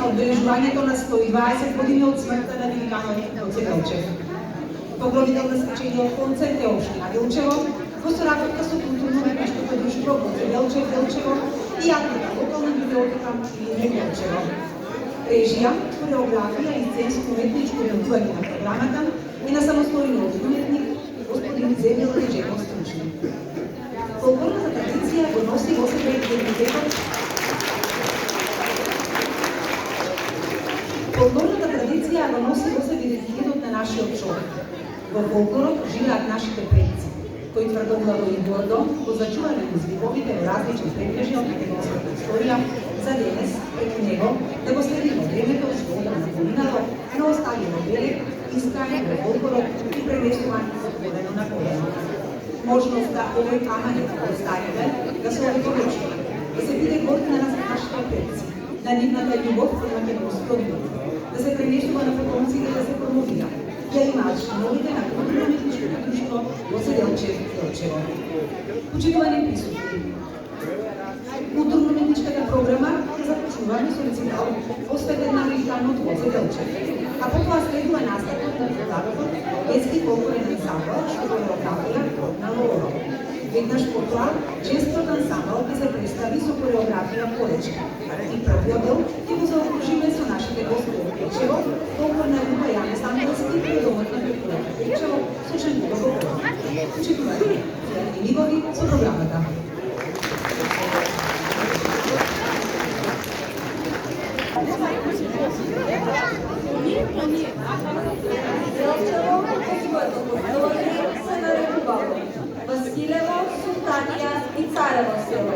на обележувањето на 120 години од смртта на великанот Гоце Делчев. Покровител на свечениот концерт е општина Делчево, во соработка со културно-уметничкото друштво Гоце Делчев Делчево и јавната локална библиотека Илине Делчево. Режија, хореографија и сценско-уметничко оборудување на програмата е на самостојниот уметник господин Земјел Реджепов Стручни. Фолклорната традиција го носи во себе идентитетот. Фолклорната традиција го носи во себе идентитетот на нашиот човек. Во фолклорот живеат нашите предци, кои тврдоглаво и гордо го зачувале узвиковите во различни прекрежи од македонската историја, за денес, преку него, да го следи во времето, живота на поминало, но оставено берег, искрен во фолклорот и пренесуван од колено на колено. Можноста овој камањето го оставите да се овековечи, да се биде гордина на нашите предци, на нивната љубов кон македонскиот народ, да се пренесува на потомците да се промовира, ја имаат членовите на културно-уметничкото друштво Гоце Делчев Делчево. Почитувани присутни, Програмът е започнуване со рецитал поставен на американот Гоце Делчев, а потоа следува наставот на продавот детски фолклорен ансамбл што хореографија на Лоро. Веднаш потоа джезовиот ансамбл ќе се представи со хореографија Поречка. И првиот дел ќе го заокружиме со нашите гости од Печево, фолклорна група Јане Самбелски и домот на културата Печево со Ченкова Бокова. Очекување и ливови со програмата. Василево, Султанија и Царево село.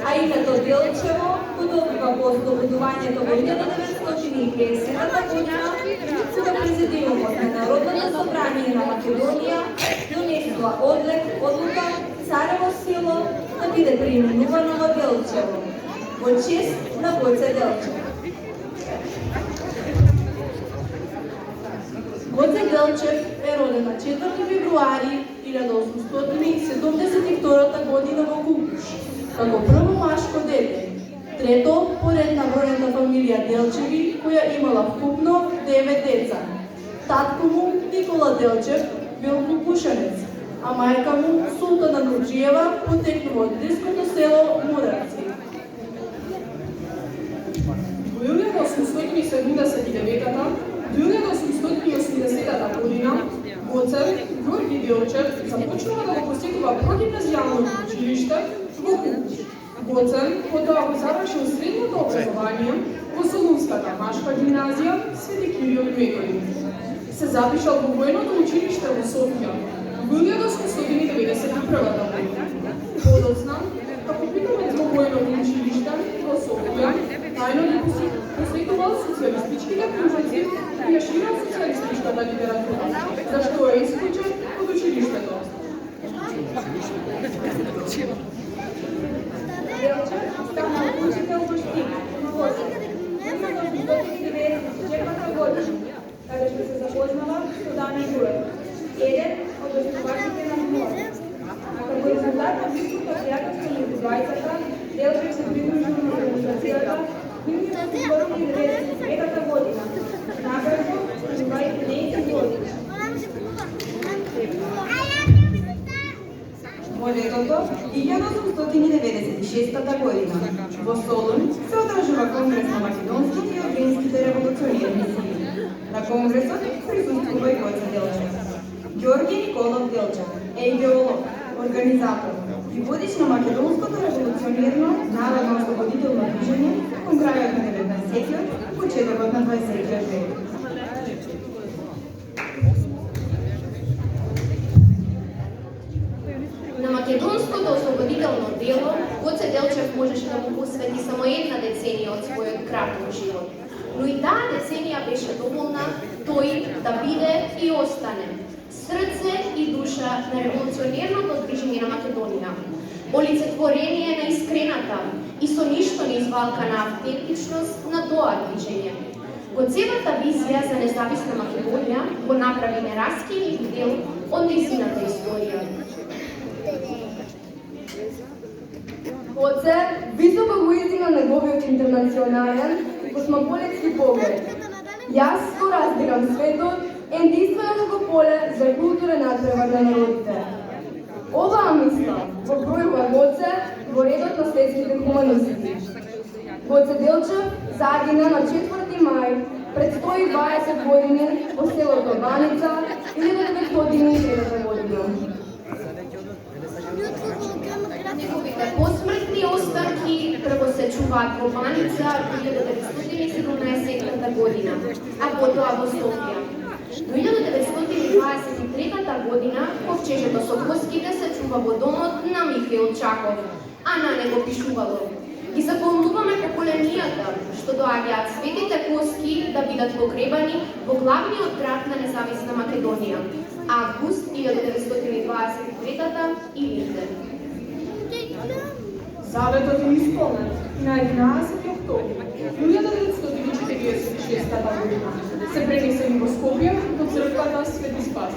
А името Делчево подобрува по ослободувањето во 1950 година, кога Президиумот на Народното собрание на Македонија донесува одлука Царево село да биде преименувано во Делчево, во чест на Гоце Делчев. Гоце Делчев е роден на 4 февруари 1872 година во Кукуш, како прво машко дете, трето поредна бројната фамилија Делчеви, која имала вкупно 9 деца. Татко му, Никола Делчев, бил кукушанец, а мајка му, Султана Нурџиева, потекнува од блиското село Муравци. Во 1879 година Гоце Георги Делчев започнува да го посетува прогимназијалното училиште во Кукуш. Гоце потоа го завршил средното образование во Солунската машка гимназија Свети Кирил и Методиј. Се запишал во војното училиште во Софија во 1891 година. Подоцна, како питомец во војното училиште во Софија, тајно ги посветувал социјалистичките кружоци и ја ширил социјалистичката литература, зашто е исклучен од училиштето. Делчев станал учител во Штип, Лоза, именно во 1994 година, каде што се запознала со Дани Груев, еден од основачите на МОР. А како резултат на близкото пријателство меѓу двајцата, Делчев се придружил на организацијата Юнион 1993 година, набрзо преживајќи 10 години. Во летото 1896 година во Солун се одржува Конгрес на македонските и албанските револуционерни сили. На конгресот присуствува и Гоце Делчев. Ѓорги Николов Делчев е идеолог, организатор и водич на македонското револуционерно народно-ослободително движење кон крајот на 19-тиот, почетокот на 20-тиот век. На македонското ослободително дело Гоце Делчев можеше да му посвети само една деценија од својот краток живот. Но и таа деценија беше доволна тој да биде и остане срце и душа на револуционерното движење на Македонија. Олицетворение на искрената и со ништо неизвалкана автентичност на тоа движење. Гоцевата визија за независна Македонија го направи нераскинлив дел од нејзината историја. Гоце високо го издига неговиот интернационален и космополитски поглед. Јас го разбирам светот единственото поле за културен надпревар на народите. Оваа мисла го бројува Гоце во редот на светските хуманисти. Гоце Делчев загина на 4 мај пред 120 години во селото Баница 1903 година. Неговите посмртни останки прво се чуваат во Баница 1917 година, а потоа во Софија. Во 1923 година ковчежето со коските се чува во домот на Михаил Чаков, а на него пишувало: ги запомнуваме поколенијата што доаѓаат светите коски да бидат погребани во главниот град на независна Македонија, август 1923 и Илинден. Заветот е исполнен на 11 октомври 1946 година. Се пренесени во Скопје до црквата Свети Спас.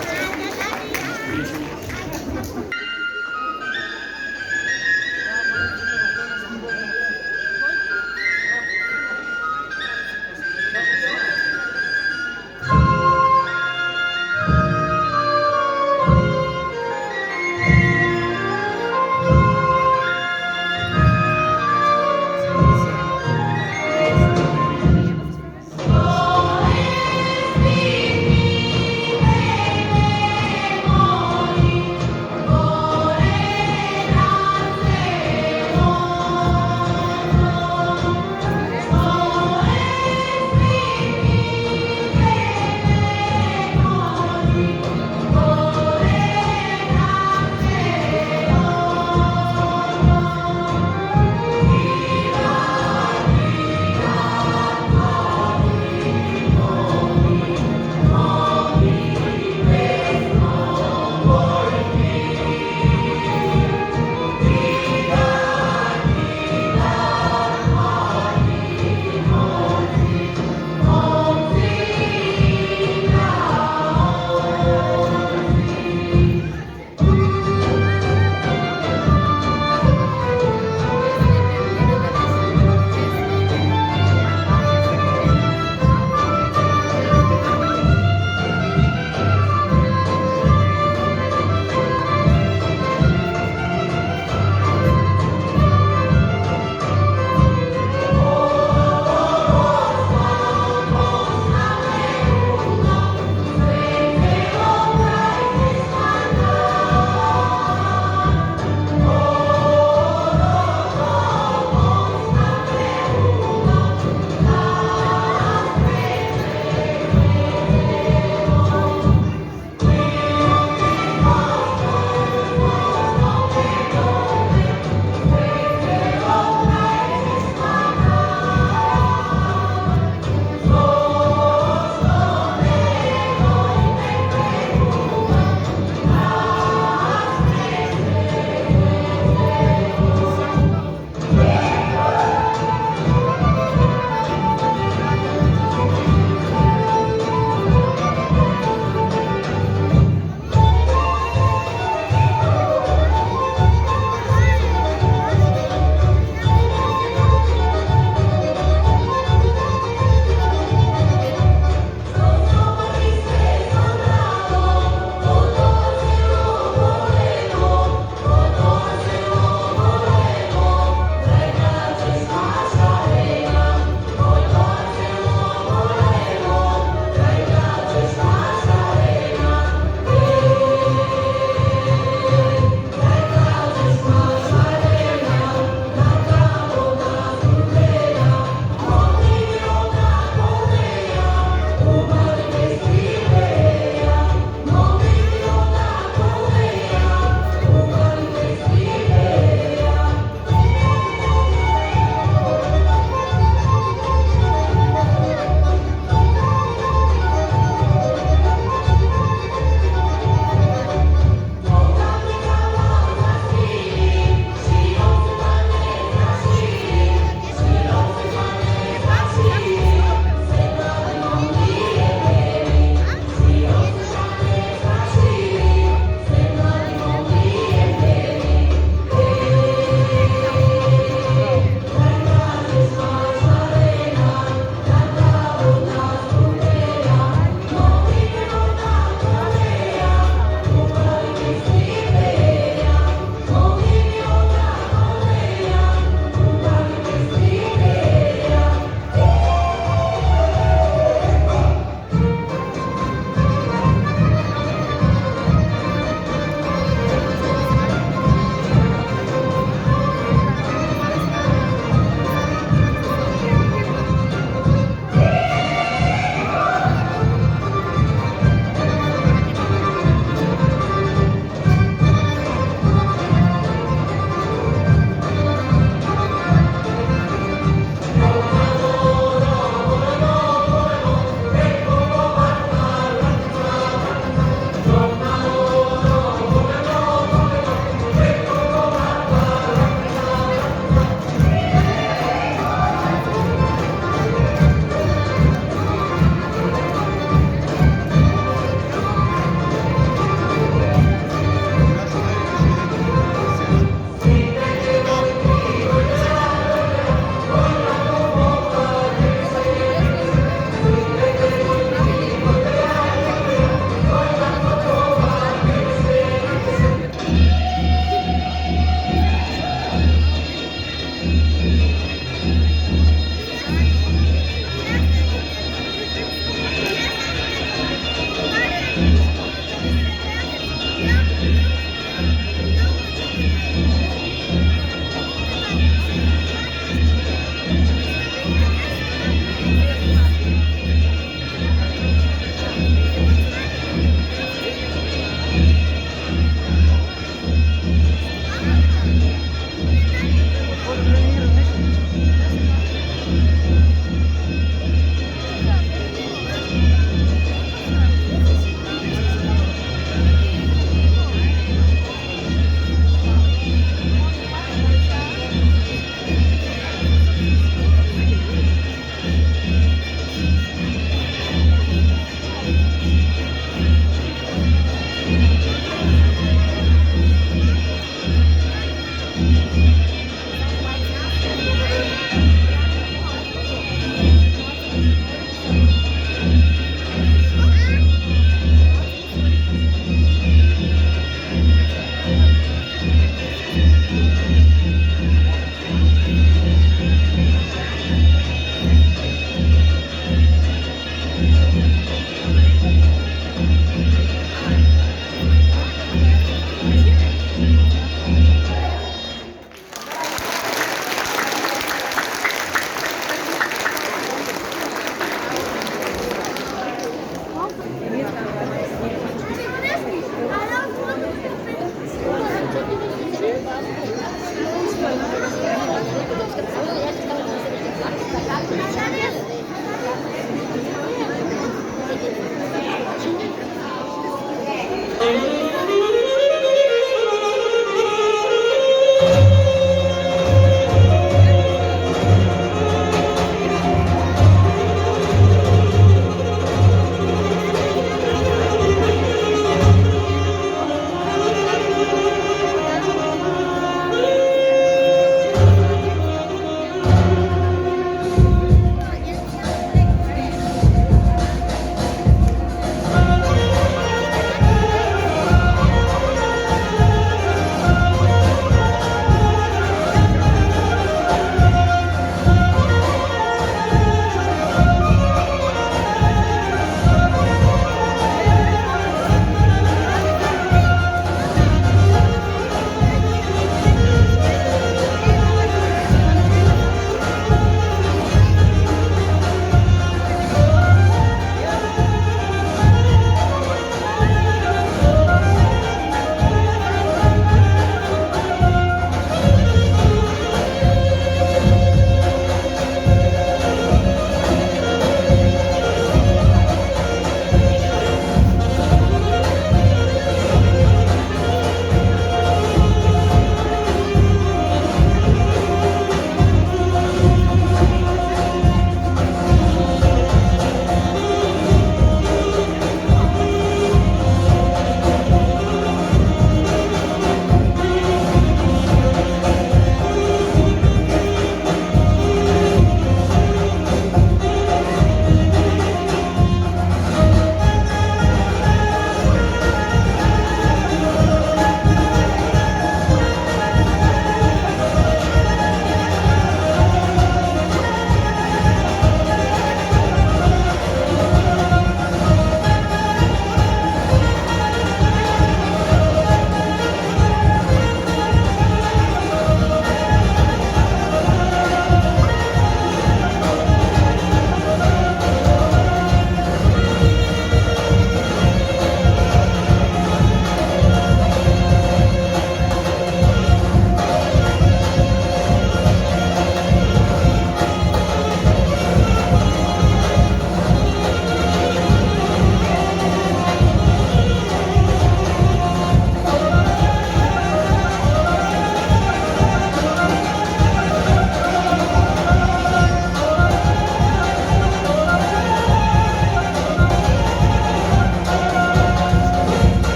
Thank you.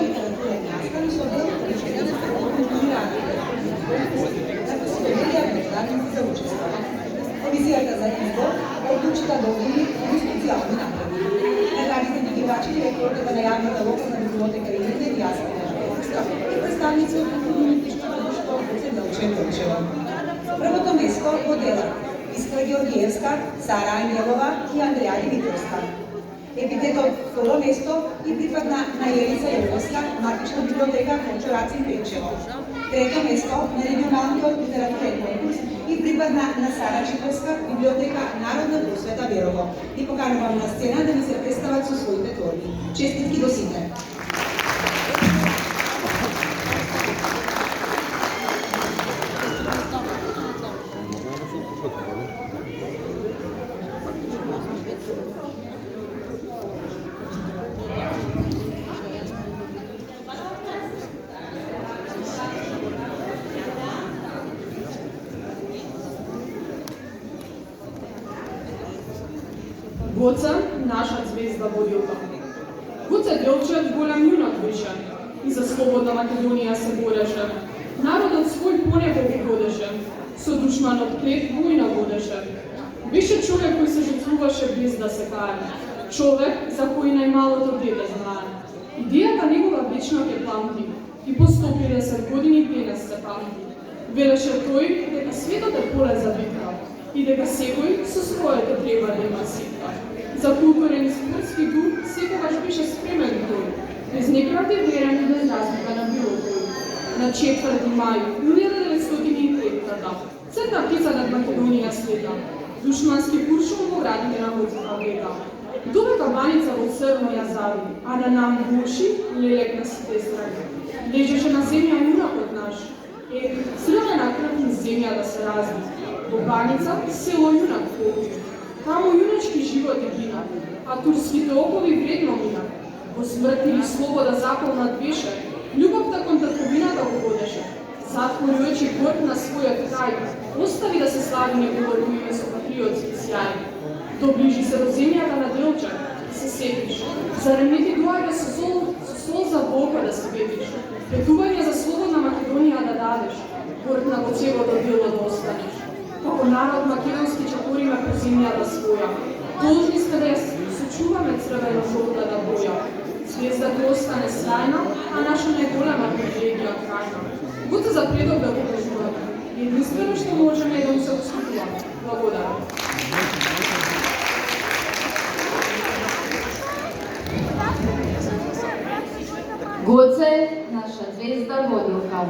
литература и настани со дел ученици културирани. Како се доверија меѓународници за учество. Комисијата за избор одлучи да додели специјални награди. Наградите добивачи директорите на јавната локална библиотека Илинден и Јаска и представници од културно-уметничкото друштво Гоце Делчев. Првото место го делат Искра Георгиевска, Сара Ангелова и Андреја Димитровска. Епитетот второ место и припадна на Елица Јововска, Матична библиотека Кончо Рацин Печево. Трето место на регионалниот литературен конкурс и припадна на Сара Чиковска, библиотека Народна просвета Верово. И поканувам на сцена да ни се представат со своите торби. Честитки до сите! Гоце, наша звезда водилка. Гоце Делчев голем јунак беше и за слободна Македонија се бореше. Народот свој по небо го водеше, со душманот клет војна водеше. Беше човек кој се жртвуваше без да се кае, човек за кој најмалото дете знае. Идејата негова вечно ќе памти и по 150 години денес се памти. Велеше тој дека светот е поле за битка и дека секој со своето треба да има ситка. За културен и спортски дух секогаш беше спремен тој, без неправди верен и без разлика на било кој. На 4 мај 1903 црна птица над Македонија слета, душмански куршум во градите на Гоцева века. Додека баница во црно ја зави, а на нам буши лелек на сите страни. Лежеше на земја јунакот наш, црвена крв низ земја да се разви. Во баница село Јунак получи. Таму јуначки живот е гина, а турските окови вредно мина. Во смрт или слобода законат беше, љубовта кон татковината го водеше. Затвори очи горд на својот крај, остави да се слави неговото име со патриотски сјај. Доближи се до земјата на Делчев и се сетиш, зарем не ти доаѓа со сол за Бога да се ветиш, петување за слободна Македонија да дадеш, горд на Гоцевото дело да останеш. Како народ македонски чекориме по земјата своја. Должни сме да ја сочуваме црвено-жолтата боја. Звездата остане сјајна, а наша најголема привилегија крајна. Гоце за предок да го кажуваме. Единствено што можеме е да му се отступуваме. Благодарам. Гоце, наша звезда водилка.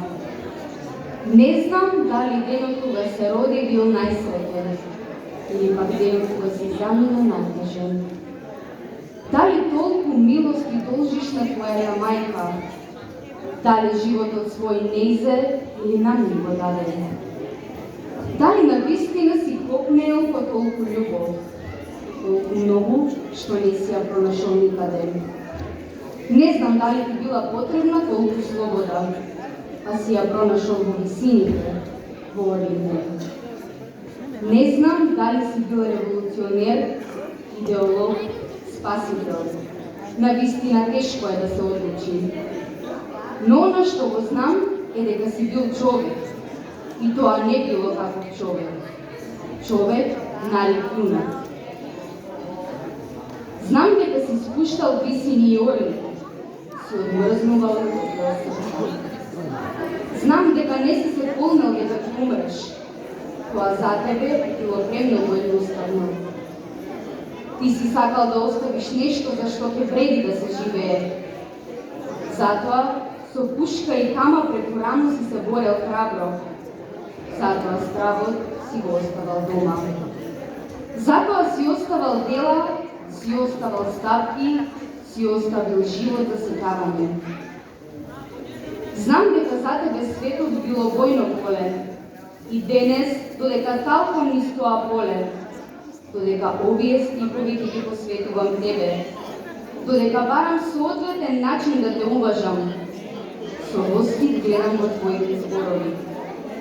Не знам дали денот кога се роди бил најсреќен, или пак денот кога се замина најтежен. Дали толку милости должиш на твоја мајка? Дали животот свој неизе или на ни го даде? Дали на вистина си копнеел по толку љубов? Толку многу што не си ја пронашол никаде. Не знам дали ти била потребна толку слобода, а си ја пронашол во висините, во орите. Не знам дали си бил револуционер, идеолог, спасител. Навистина тешко е да се одлучи. Но она што го знам е дека си бил човек. И тоа не било каков човек. Човек налик јунак. Знам дека си спуштал висини и орите. Си одмрзнувал да се чуи. Знам дека не си се полнал дека ќе умреш. Тоа за тебе било премногу едноставно. Ти си сакал да оставиш нешто за што ќе вреди да се живее. Затоа со пушка и кама преку рамо си се борел храбро. Затоа стравот си го оставал дома. Затоа си оставал дела, си оставал ставки, си оставил живот за сетавање. Знам дека за тебе светот било војно поле. И денес, додека талкам низ тоа поле, додека овие стихови ќе ги посветувам тебе, додека барам соодветен начин да те уважам, со восхит гледам во твоите зборови.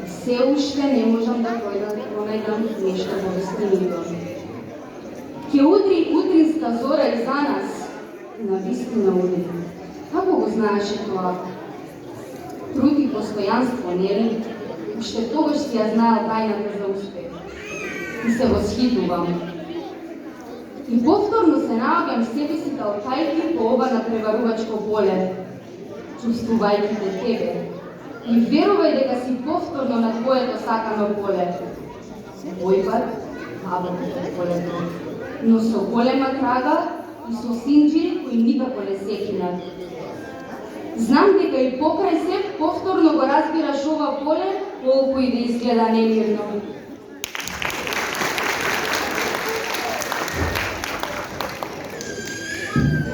Се уште не можам да пронајдам нешто во вистината. Ќе удри утринска зора и за нас, на вистина удри. Како го знаеше тоа? Труд и постојанство, нели? Уште тогаш си ја знаел тајната за успех. И се восхитувам. И повторно се наоѓам себе си талкајки по ова надпреварувачко поле, чувствувајќи те тебе. И верувај дека си повторно на твоето сакано поле. Овој пат, мало полето, но со голема трага и со синџири кои никако не се кинат. Знам дека и покрај се повторно го разбираш ова поле, колку и да изгледа немирно.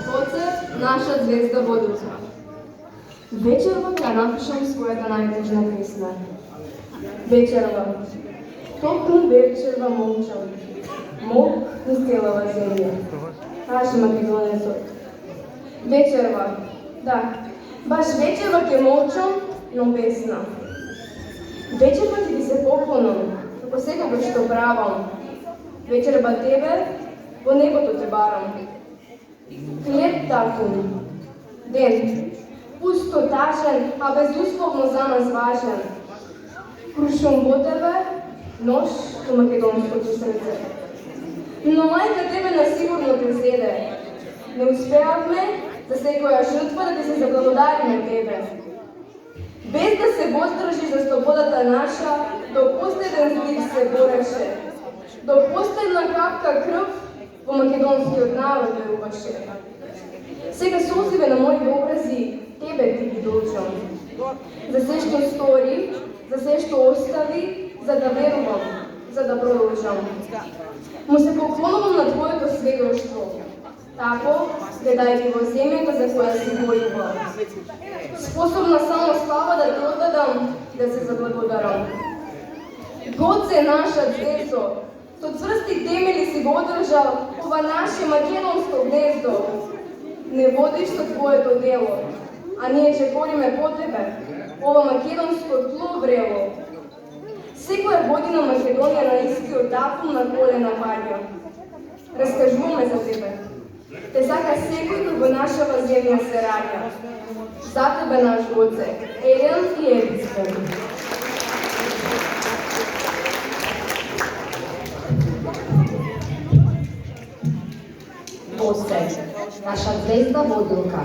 Гоце, наша звезда водуца. Вечерва ќе напишам својата најтежна песна. Вечерва. Токму вечерва молчам. Мок низ целава земја. Каже македонецот. Вечерва. Да, баш вечерва ќе молчам, но песна. Вечерва ќе ти се поклонам, како секогаш што правам. Вечерва тебе, во небото те барам. Хлеб такун. Ден. Пустотажен, а безусловно за нас важен. Крушам во тебе, нож до македонското срце. Но мајка тебе насигурно те зеде. Не успеавме за секоја жртва да ти се заблагодариме тебе. Без да се воздржи за слободата наша, до последен здих се бореше. До последна капка крв во македонскиот народ веруваше. Сега созиве на мои образи тебе ти ги должам. За се што стори, за се што остави, за да верувам, за да продолжам. Му се поклонувам на твоето сведоштво. Тако, гледајќи во земјата за која си војува. Способна само слава да ти оддадам, да се заблагодарам. Гоце наша дзецо, со цврсти темели си го одржал ова наше македонско гнездо. Не водиш со твоето дело, а ние чекориме по тебе, ова македонско тло врело. Секоја година Македонија на истиот датум на колена паѓа. Раскажуваме за тебе. Те сака секој кој во нашава земја се раѓа. За тебе наш Гоце, еден и единствен. Гоце, наша звезда водилка.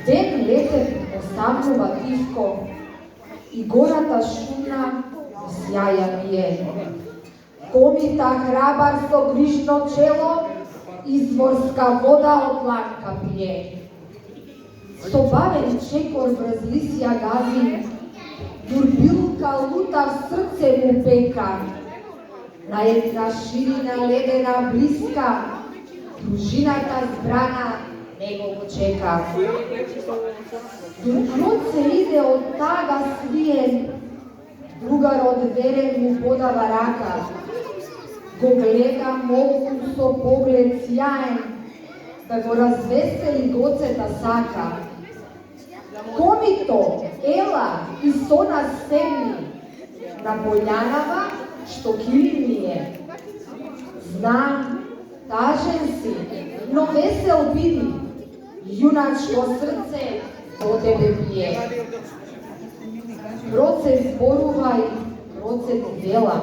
Ден летев оставнува тивко и гората шумна сјаја пие. Комита храбар со грижно чело, изворска вода од лакка пие. Со бавен чекор врз лисја гази, турбилка лута в срце му пека. На една ширина ледена блиска, дружината збрана него го чека. Дуркот се иде од тага свиен, другарот верен му подава рака. Го гледа молку со поглед сјаен, да го развесели Гоцета сака. Комито, ела и со нас седни, на пољанава што кили ми е. Знам, тажен си, но весел биди, јуначко срце во тебе бие. Роце зборувај, роце дела.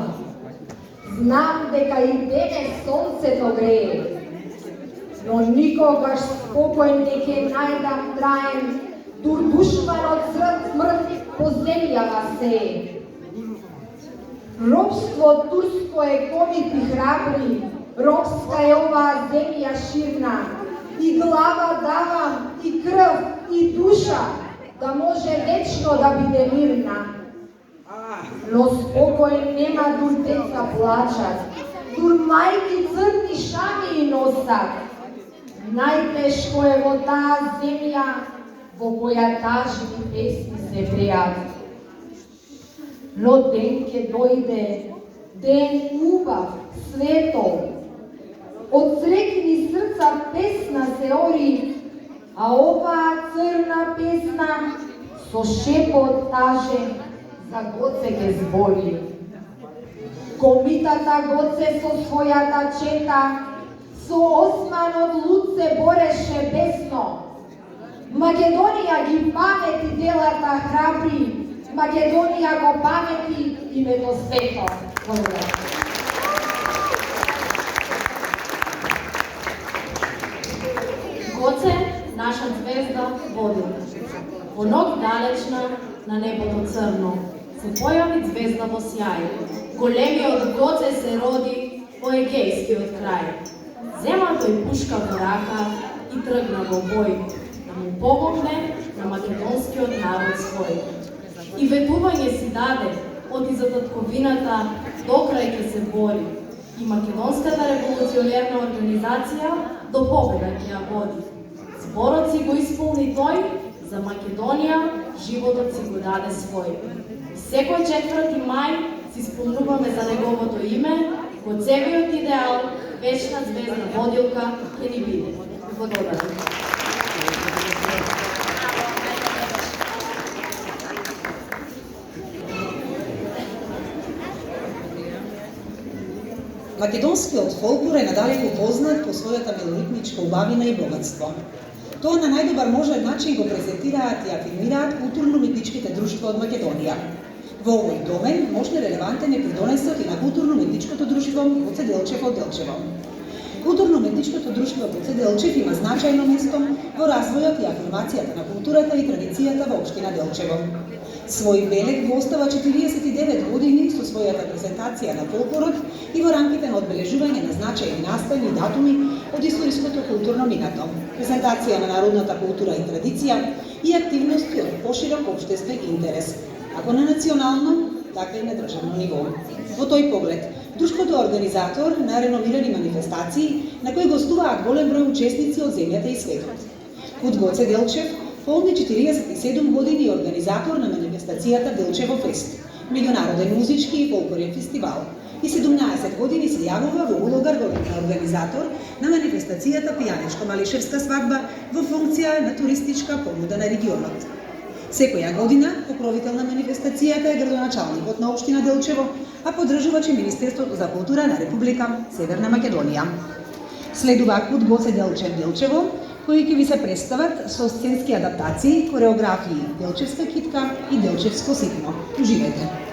Знам дека и денес сонцето грее, но никогаш спокој не ќе најдам траен, дур душманот смрт по земјава сее. Робство турско е комити храбри, робска е оваа земја ширна, и глава давам, и крв, и душа, да може вечно да биде мирна. Но спокој нема дур деца плачат, дур мајки црни шами носат. Најтешко е во таа земја, во која тажни песни се пеат. Но ден ќе дојде, ден убав, светол. Од среќни срца песна се ори, а оваа црна песна со шепот тажен за Гоце ќе збори. Комитата Гоце со својата чета, со османот луд се бореше бесно. Македонија ги памети делата храбри, Македонија го памети името свето. Благодарам. Гоце, наша звезда, водилка. Во ног далечна, на небото црно, се појави звезда во сјај. Големиот Гоце се роди во егејскиот крај. Зема тој пушка во рака и тргна во бој, да му помогне на македонскиот народ свој. И ветување си даде, оти за татковината, докрај ќе се бори. И Македонската револуционерна организација до победа ќе ја води. Зборот си го исполни тој, за Македонија животот си го даде свој. Секој 4 мај си спомнуваме за неговото име, Гоцевиот идеал, вечна звезда водилка ќе ни биде. Благодарам. Македонскиот фолклор е надалеку познат по својата мелоритничка убавина и богатство. Тоа на најдобар можен начин го презентираат и афирмираат културно-уметничките друштва од Македонија. Во овој домен можна релевантен е придонесот и на културно-уметничкото друштво Гоце Делчев од Делчево. Културно-уметничкото друштво Гоце Делчев има значајно место во развојот и афирмацијата на културата и традицијата во општина Делчево. Свој белег го остава 49 години со својата презентација на фолклорот и во рамките на одбележување на значајни наставни датуми од историското културно минато, презентација на народната култура и традиција и активности од поширок општествен интерес, како на национално, така и на државно ниво. Во тој поглед, друштвото е организатор на реномирани манифестации на кои гостуваат голем број учесници од земјата и светот. Куд Гоце Делчев полни 47 години и организатор на манифестацијата Делчево фест, меѓународен музички и фолклорен фестивал, и 17 години се јавува во улога на организатор на манифестацијата Пијанечко Малишевска свадба во функција на туристичка понуда на регионот. Секоја година покровител на манифестацијата е градоначалникот на општина Делчево, а поддржувач е Министерството за култура на Република Северна Македонија. Следува Куд Гоце Делчев Делчево, кои ќе ви се представат со сценски адаптации, хореографии, Делчевска китка и Делчевско ситно. Уживајте!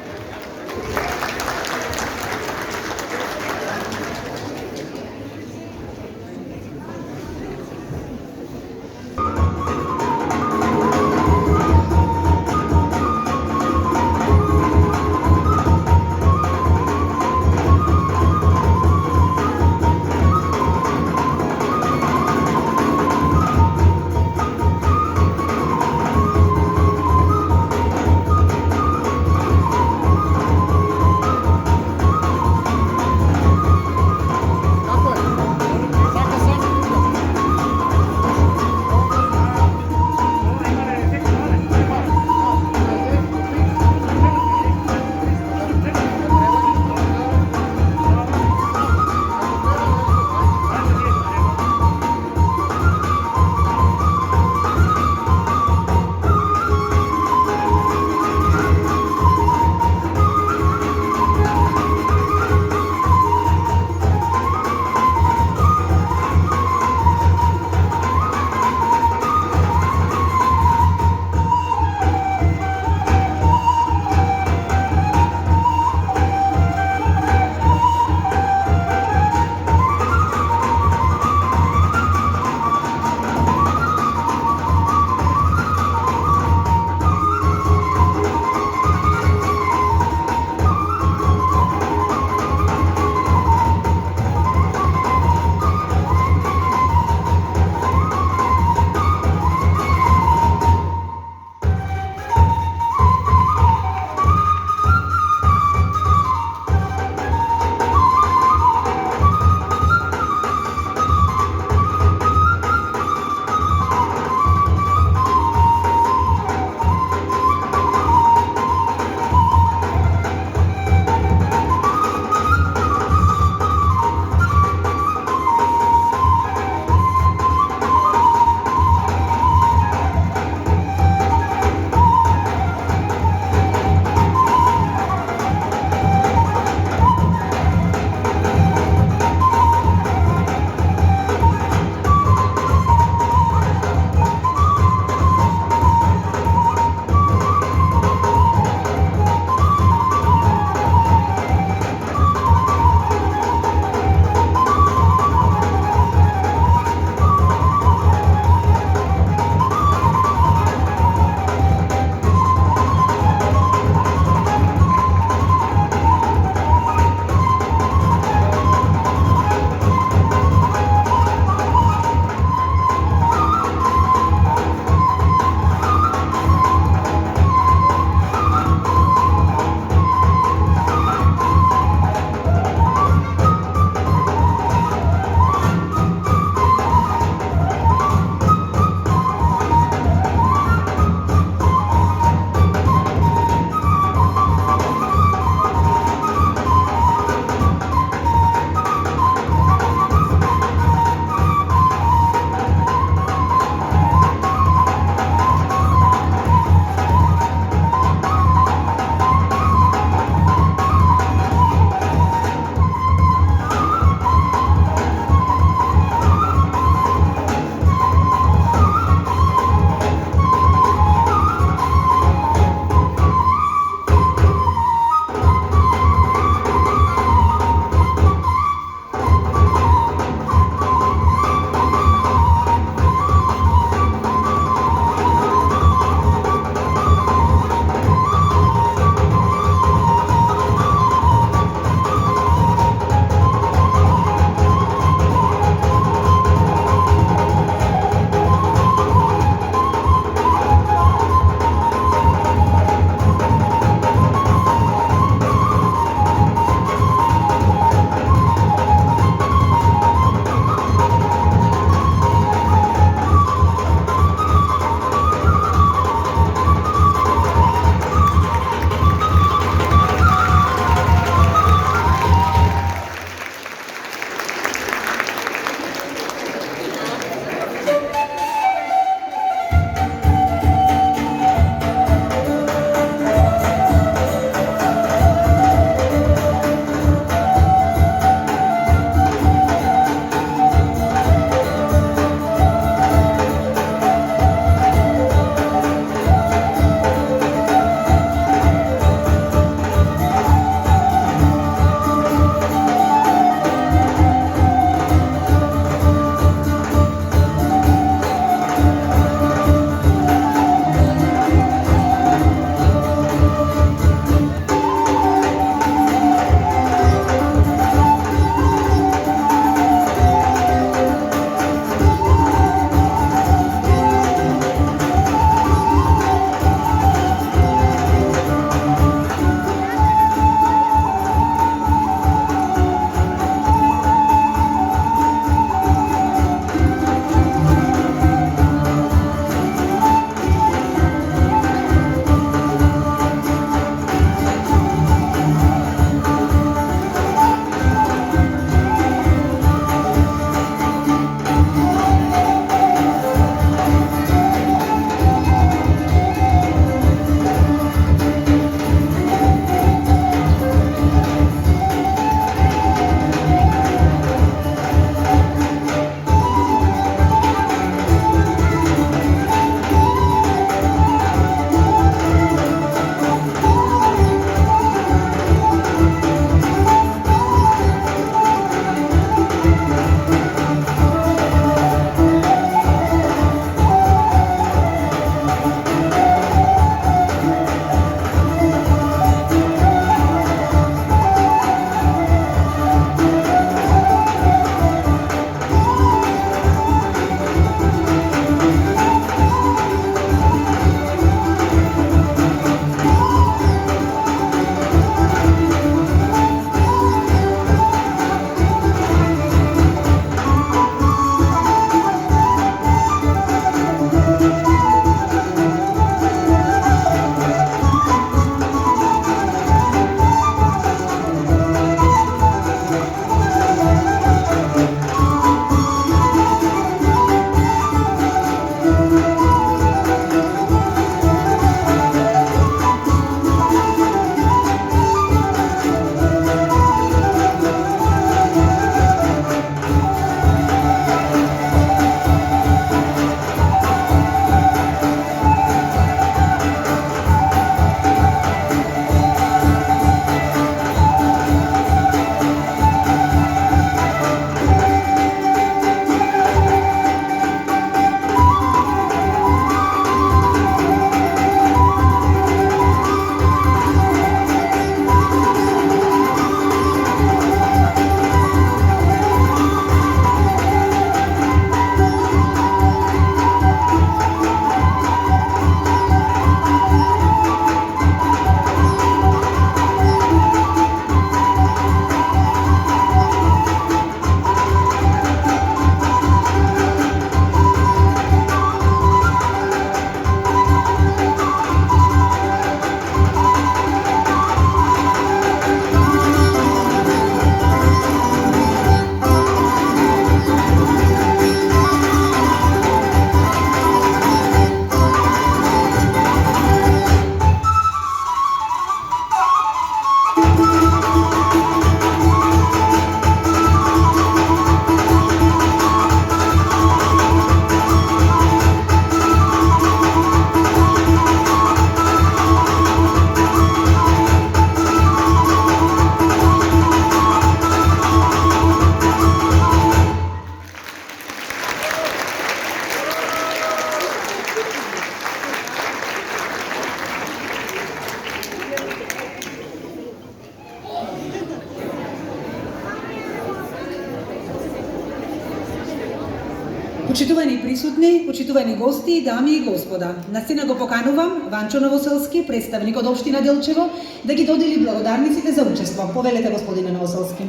Почитувани присутни, почитувани гости, дами и господа, на сцена го поканувам Ванчо Новоселски, представник од општина Делчево, да ги додели благодарниците за учество. Повелете, господине Новоселски.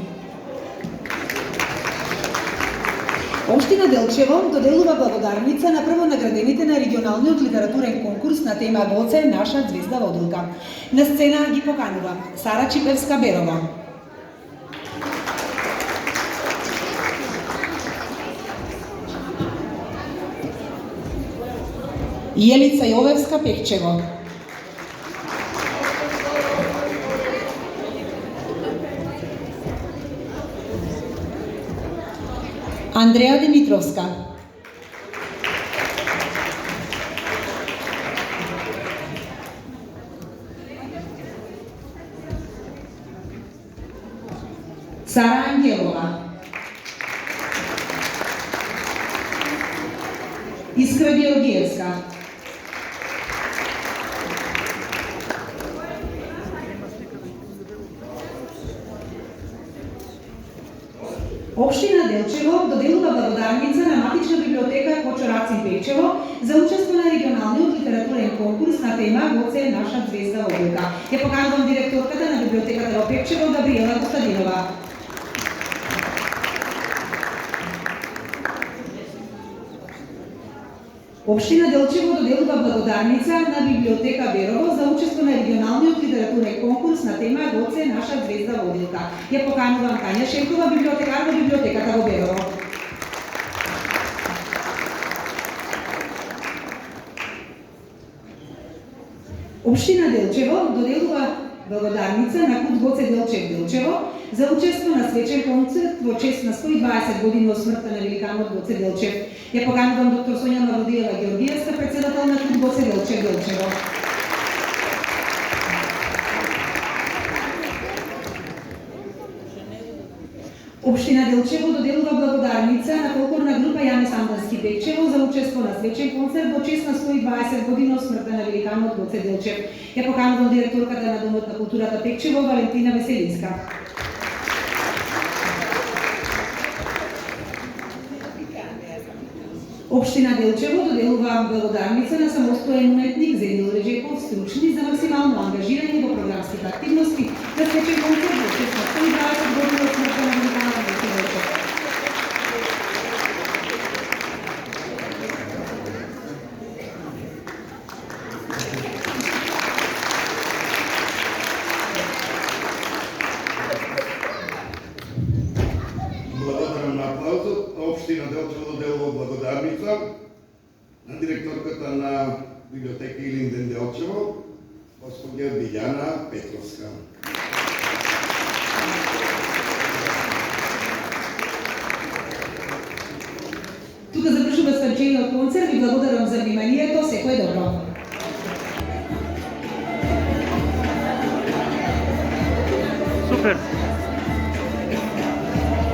Општина Делчево доделува благодарница на прво наградените на регионалниот литературен конкурс на тема Гоце наша звезда водилка. На сцена ги поканува Сара Чипевска-Берова, Јелица Јовевска-Пекчево, Андреја Димитровска, Сара Ангелова, Искра Георгиевска, Општина Делчево доделува благодарница на Матична библиотека Кочо Рацин Печево за учество на регионалниот литературен конкурс на тема Гоце наша звезда водилка. Ја поканувам директорката на библиотеката во Печево, Габриела Костадинова. Општина Делчево доделува благодарница на библиотека Берово за учество на регионалниот литературен конкурс на тема Гоце наша звезда водилка. Ја поканувам Тања Шенкова, библиотекар во библиотеката во Берово. Општина Делчево доделува благодарница на Кут Гоце Делчев Делчево за учество на свечен концерт во чест на 120 години од смртта на великанот Гоце Делчев. Ја поканувам доктор Сонја Мавродиева Георгиевска, председател на Кут Гоце Делчев Делчево. Општина Делчево доделува благодарница на фолклорна група Јане Самдански Пекчево за учество на свечен концерт во чест на 120 години од смртта на великанот Гоце Делчев. Ја поканувам директорката на Домот на културата Пекчево, Валентина Веселинска. Општина Делчево доделува благодарница на самостоен уметник Зенил Реджепов, стручни за максимално ангажирање во програмските активности за свечен концерт во чест на 120 години од смртта на великанот Гоце Делчев. Благодарам на аплаузот. Општина Делчево доделува благодарница на директорката на библиотека Илинден Делчево, господја Билјана Петровска. Тука завршува свечениот концерт. Ви благодарам за вниманието. Секој добро. Супер!